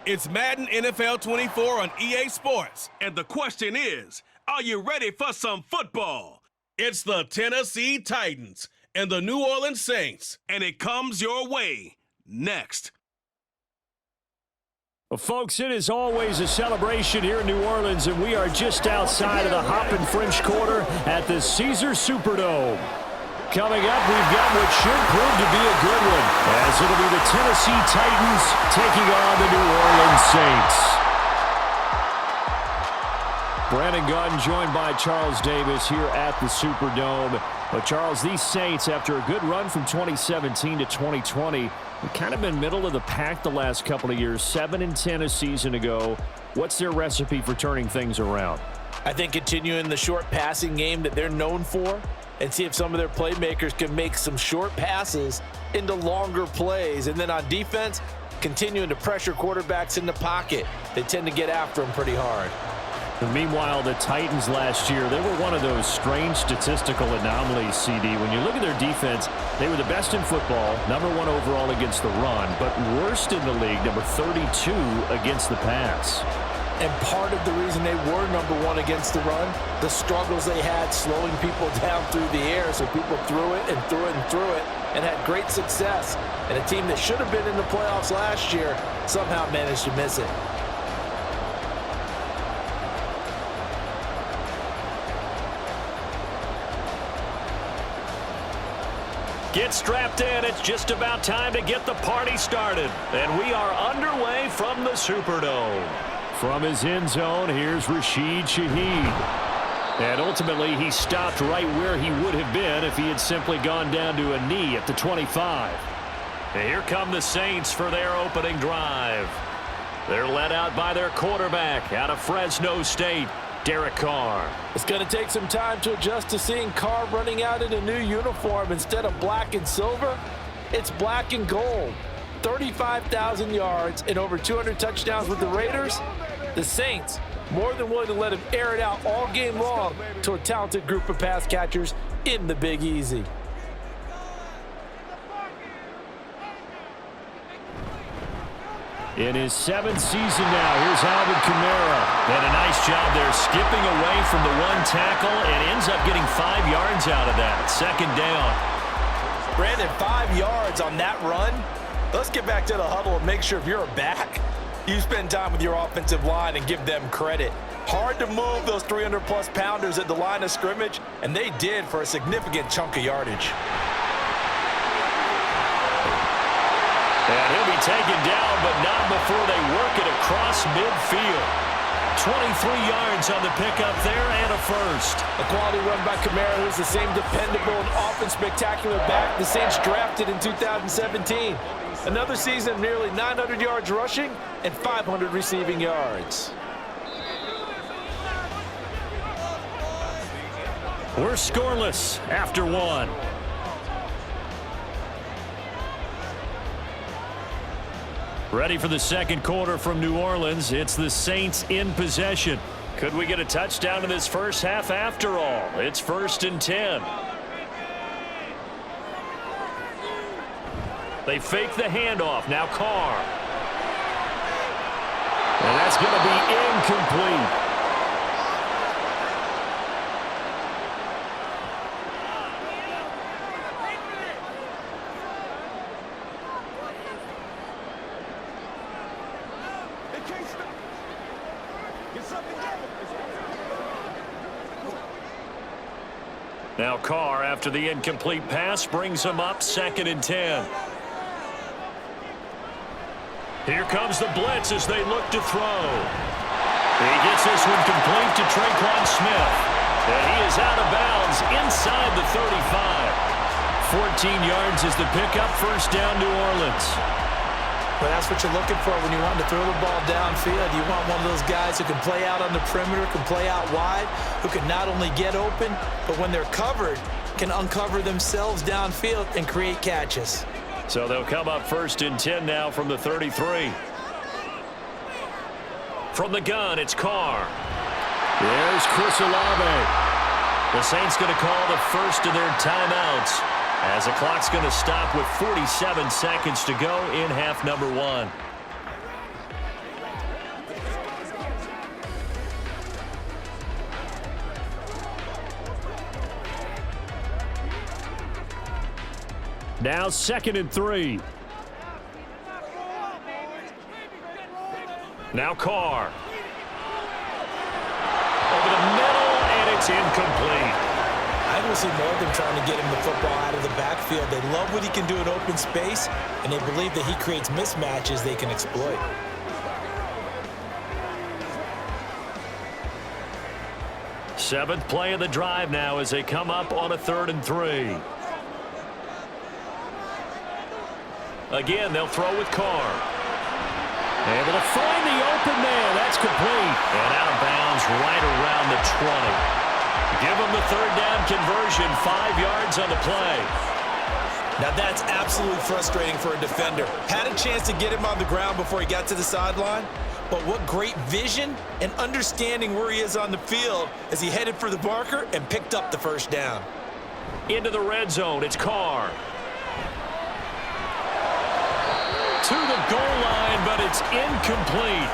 It's Madden NFL 24 on EA Sports. And the question is, are you ready for some football? It's the Tennessee Titans and the New Orleans Saints. And it comes your way next. Well, folks, it is always a celebration here in New Orleans, and we are just outside of the Hoppin' French Quarter at the Caesars Superdome. Coming up, we've got what should prove to be a good one, as it'll be the Tennessee Titans taking on the New Orleans Saints. Brandon Gordon joined by Charles Davis here at the Superdome. But Charles, these Saints, after a good run from 2017 to 2020, have kind of been middle of the pack the last couple of years, 7-10 a season ago. What's their recipe for turning things around? I think continuing the short passing game that they're known for, and see if some of their playmakers can make some short passes into longer plays. And then on defense, continuing to pressure quarterbacks in the pocket. They tend to get after them pretty hard. And meanwhile, the Titans last year, they were one of those strange statistical anomalies, CD. When you look at their defense, they were the best in football, #1 overall against the run, but worst in the league, number 32 against the pass. And part of the reason they were #1 against the run, the struggles they had slowing people down through the air, so people threw it and threw it and threw it and had great success. And a team that should have been in the playoffs last year somehow managed to miss it. Get strapped in. It's just about time to get the party started. And we are underway from the Superdome. From his end zone, here's Rashid Shaheed. And ultimately, he stopped right where he would have been if he had simply gone down to a knee at the 25. And here come the Saints for their opening drive. They're led out by their quarterback out of Fresno State, Derek Carr. It's going to take some time to adjust to seeing Carr running out in a new uniform. Instead of black and silver, it's black and gold. 35,000 yards and over 200 touchdowns with the Raiders. The Saints more than willing to let him air it out all game long to a talented group of pass catchers in the Big Easy. In his 7th season now, here's Alvin Kamara. And a nice job there skipping away from the one tackle and ends up getting 5 yards out of that. 2nd down. Brandon, 5 yards on that run. Let's get back to the huddle and make sure if you're a back, you spend time with your offensive line and give them credit. Hard to move those 300-plus pounders at the line of scrimmage, and they did for a significant chunk of yardage. And he'll be taken down, but not before they work it across midfield. 23 yards on the pickup there and a first. A quality run by Kamara, who's the same dependable and often spectacular back the Saints drafted in 2017. Another season of nearly 900 yards rushing and 500 receiving yards. We're scoreless after 1. Ready for the second quarter from New Orleans. It's the Saints in possession. Could we get a touchdown in this first half after all? It's 1st and 10. They fake the handoff. Now Carr. And that's going to be incomplete. Now Carr, after the incomplete pass, brings him up 2nd and 10. Here comes the blitz as they look to throw. He gets this one complete to Traquan Smith. And he is out of bounds inside the 35. 14 yards is the pickup. 1st down, New Orleans. But that's what you're looking for when you want to throw the ball downfield. You want one of those guys who can play out on the perimeter, can play out wide, who can not only get open, but when they're covered, can uncover themselves downfield and create catches. So they'll come up 1st and 10 now from the 33. From the gun, it's Carr. There's Chris Olave. The Saints going to call the first of their timeouts, as the clock's going to stop with 47 seconds to go in half number 1. Now 2nd and 3. Now Carr. Over the middle, and it's incomplete. I will see more of them trying to get him the football out of the backfield. They love what he can do in open space, and they believe that he creates mismatches they can exploit. Seventh play of the drive now as they come up on a 3rd and 3. Again, they'll throw with Carr. Able to find the open man. That's complete. And out of bounds right around the 20. Give them the 3rd down conversion. 5 yards on the play. Now that's absolutely frustrating for a defender. Had a chance to get him on the ground before he got to the sideline, but what great vision and understanding where he is on the field as he headed for the marker and picked up the 1st down. Into the red zone. It's Carr. To the goal line, but it's incomplete.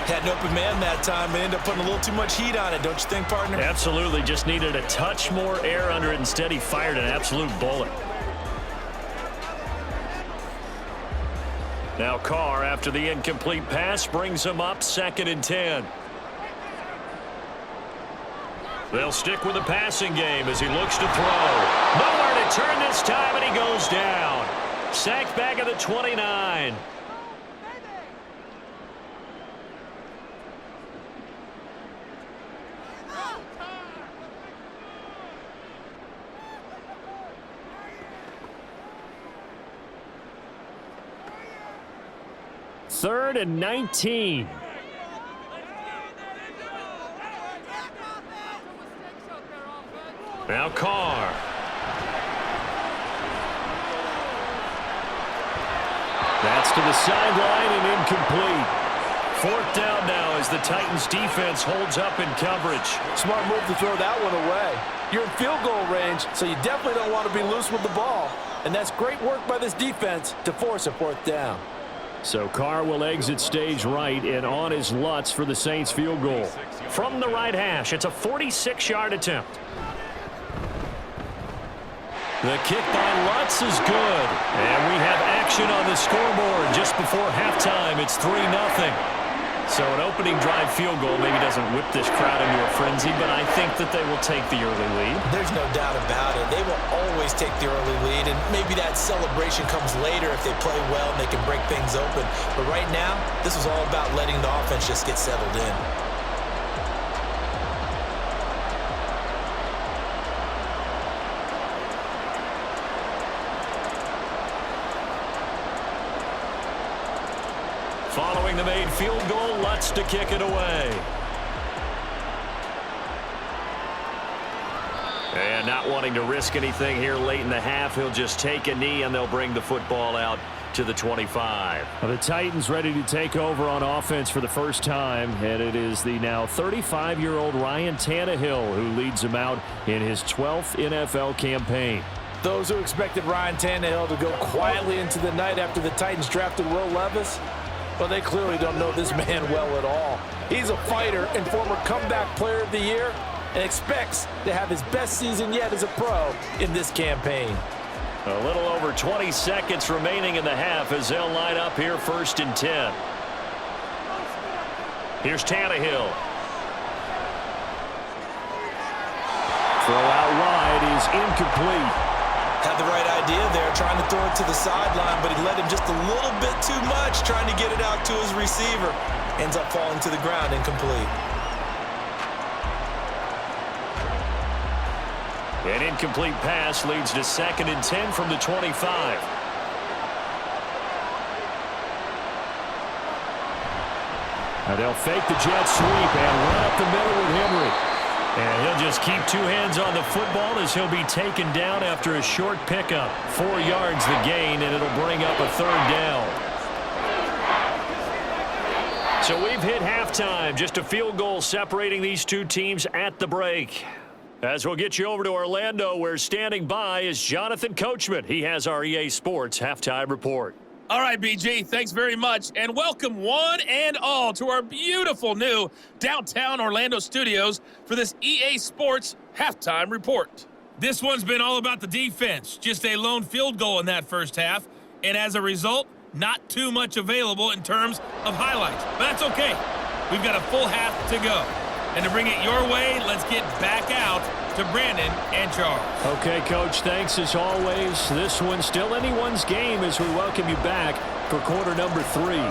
Had an open man that time, but ended up putting a little too much heat on it, don't you think, partner? Absolutely. Just needed a touch more air under it. Instead, he fired an absolute bullet. Now Carr, after the incomplete pass, brings him up 2nd and 10. They'll stick with the passing game as he looks to throw. Nowhere to turn this time, and he goes down. Sacked back at the 29. Third and 19. Now Carr. That's to the sideline and incomplete. 4th down now as the Titans defense holds up in coverage. Smart move to throw that one away. You're in field goal range, so you definitely don't want to be loose with the ball. And that's great work by this defense to force a 4th down. So Carr will exit stage right and on his Lutz for the Saints field goal. From the right hash, it's a 46-yard attempt. The kick by Lutz is good. And we have action on the scoreboard just before halftime. It's 3-0. So an opening drive field goal maybe doesn't whip this crowd into a frenzy, but I think that they will take the early lead. There's no doubt about it. They will always take the early lead, and maybe that celebration comes later if they play well and they can break things open. But right now, this is all about letting the offense just get settled in. Following the made field goal, Lutz to kick it away. And not wanting to risk anything here late in the half, he'll just take a knee and they'll bring the football out to the 25. Well, the Titans ready to take over on offense for the first time, and it is the now 35-year-old Ryan Tannehill who leads them out in his 12th NFL campaign. Those who expected Ryan Tannehill to go quietly into the night after the Titans drafted Will Levis, well, they clearly don't know this man well at all. He's a fighter and former comeback player of the year and expects to have his best season yet as a pro in this campaign. A little over 20 seconds remaining in the half as they'll line up here 1st and 10. Here's Tannehill. Throw out wide is incomplete. Had the right idea there, trying to throw it to the sideline, but he let him just a little bit too much, trying to get it out to his receiver. Ends up falling to the ground, incomplete. An incomplete pass leads to 2nd and 10 from the 25. Now they'll fake the jet sweep and run up the middle with Henry. And he'll just keep 2 hands on the football as he'll be taken down after a short pickup. 4 yards the gain, and it'll bring up a 3rd down. So we've hit halftime. Just a field goal separating these two teams at the break. As we'll get you over to Orlando, where standing by is Jonathan Coachman. He has our EA Sports halftime report. All right, BG, thanks very much, and welcome one and all to our beautiful new downtown Orlando studios for this EA Sports halftime report. This one's been all about the defense. Just a lone field goal in that first half. And as a result, not too much available in terms of highlights. But that's okay. We've got a full half to go. And to bring it your way, let's get back out to Brandon and Charles. Okay, Coach, thanks as always. This one's still anyone's game as we welcome you back for quarter number 3.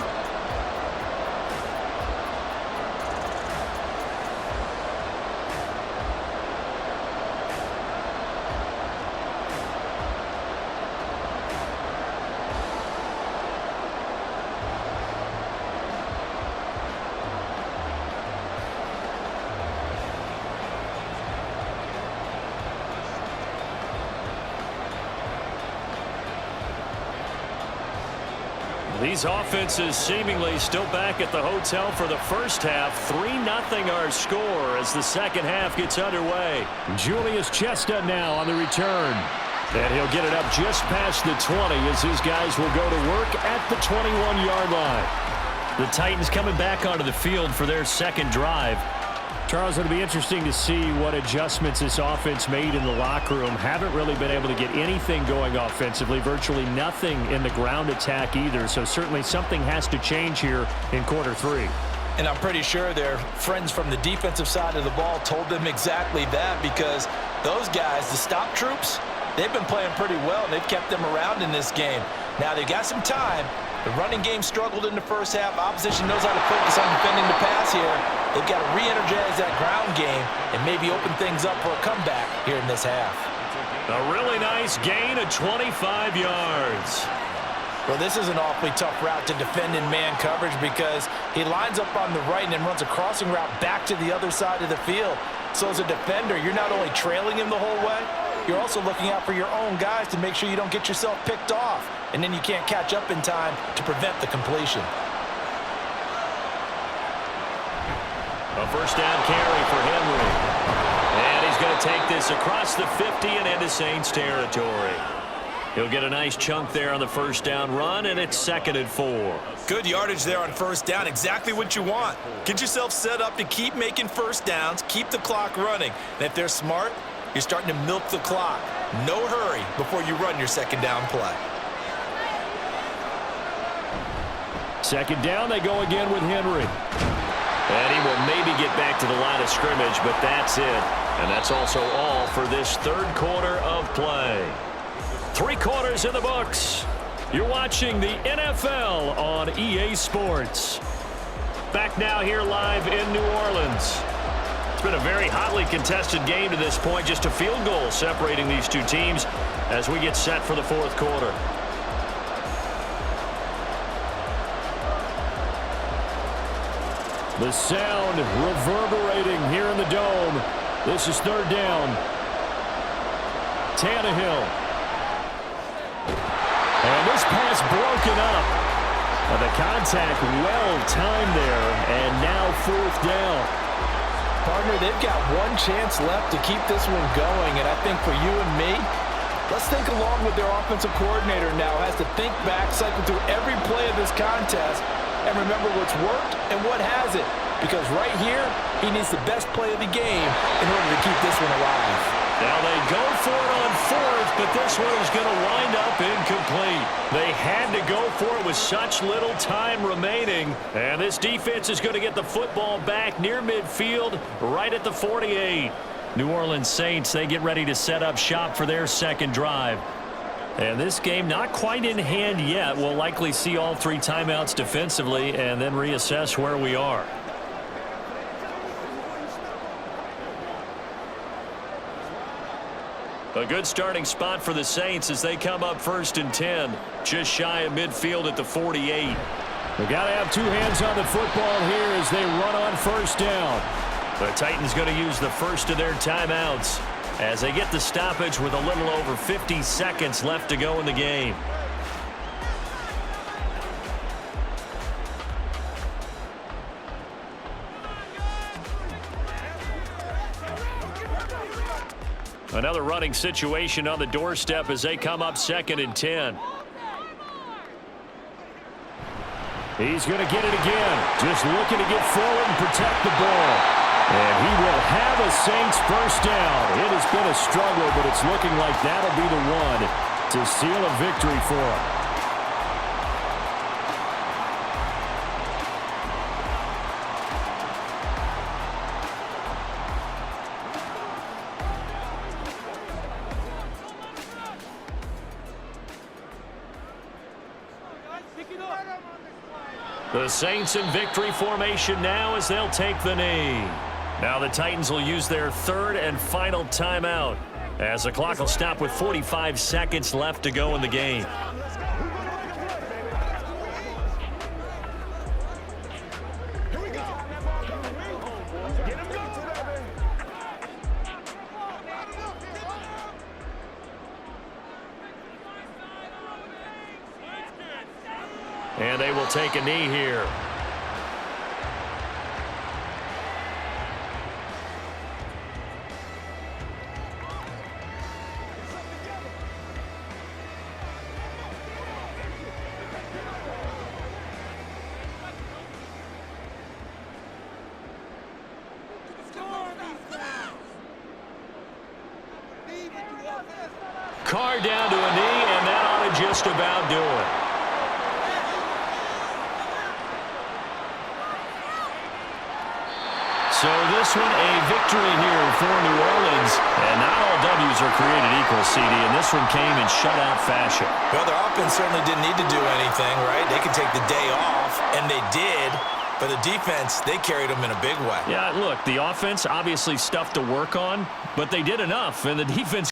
These offenses seemingly still back at the hotel for the first half. 3-0 our score as the second half gets underway. Julius Chestnut now on the return. And he'll get it up just past the 20 as his guys will go to work at the 21-yard line. The Titans coming back onto the field for their second drive. Charles, it'll be interesting to see what adjustments this offense made in the locker room. Haven't really been able to get anything going offensively, virtually nothing in the ground attack either. So certainly something has to change here in quarter 3. And I'm pretty sure their friends from the defensive side of the ball told them exactly that, because those guys, the stop troops, they've been playing pretty well, and they've kept them around in this game. Now they've got some time. The running game struggled in the first half. Opposition knows how to focus on defending the pass here. They've got to re-energize that ground game and maybe open things up for a comeback here in this half. A really nice gain of 25 yards. Well, this is an awfully tough route to defend in man coverage, because he lines up on the right and then runs a crossing route back to the other side of the field. So as a defender, you're not only trailing him the whole way, you're also looking out for your own guys to make sure you don't get yourself picked off, and then you can't catch up in time to prevent the completion. A first down carry for Henry. And he's going to take this across the 50 and into Saints territory. He'll get a nice chunk there on the first down run, and it's 2nd and 4. Good yardage there on first down. Exactly what you want. Get yourself set up to keep making first downs, keep the clock running. And if they're smart, you're starting to milk the clock. No hurry before you run your second down play. Second down, they go again with Henry. And he will maybe get back to the line of scrimmage, but that's it. And that's also all for this third quarter of play. 3 quarters in the books. You're watching the NFL on EA Sports. Back now here live in New Orleans. It's been a very hotly contested game to this point. Just a field goal separating these two teams as we get set for the fourth quarter. The sound reverberating here in the dome. This is third down. Tannehill. And this pass broken up. The contact well timed there, and now fourth down. Partner, they've got one chance left to keep this one going, and I think for you and me, let's think along with their offensive coordinator now. Has to think back, cycle through every play of this contest, and remember what's worked and what hasn't. Because right here, he needs the best play of the game in order to keep this one alive. Now they go for it on fourth, but this one is going to wind up incomplete. They had to go for it with such little time remaining. And this defense is going to get the football back near midfield, right at the 48. New Orleans Saints, they get ready to set up shop for their second drive. And this game not quite in hand yet. We'll likely see all 3 timeouts defensively and then reassess where we are. A good starting spot for the Saints as they come up 1st and 10. Just shy of midfield at the 48. They got to have 2 hands on the football here as they run on first down. The Titans going to use the first of their timeouts as they get the stoppage with a little over 50 seconds left to go in the game. Another running situation on the doorstep as they come up 2nd and 10. He's going to get it again. Just looking to get forward and protect the ball. And he will have a Saints first down. It has been a struggle, but it's looking like that'll be the one to seal a victory for him. The Saints in victory formation now as they'll take the knee. Now the Titans will use their third and final timeout as the clock will stop with 45 seconds left to go in the game. And they will take a knee here. Carr down to a knee, and that ought to just about do it. So this one a victory here for New Orleans. And not all W's are created equal, CD, and this one came in shutout fashion. Well, their offense certainly didn't need to do anything, right? They could take the day off, and they did. But the defense, they carried them in a big way. Yeah, look, the offense obviously stuff to work on, but they did enough, and the defense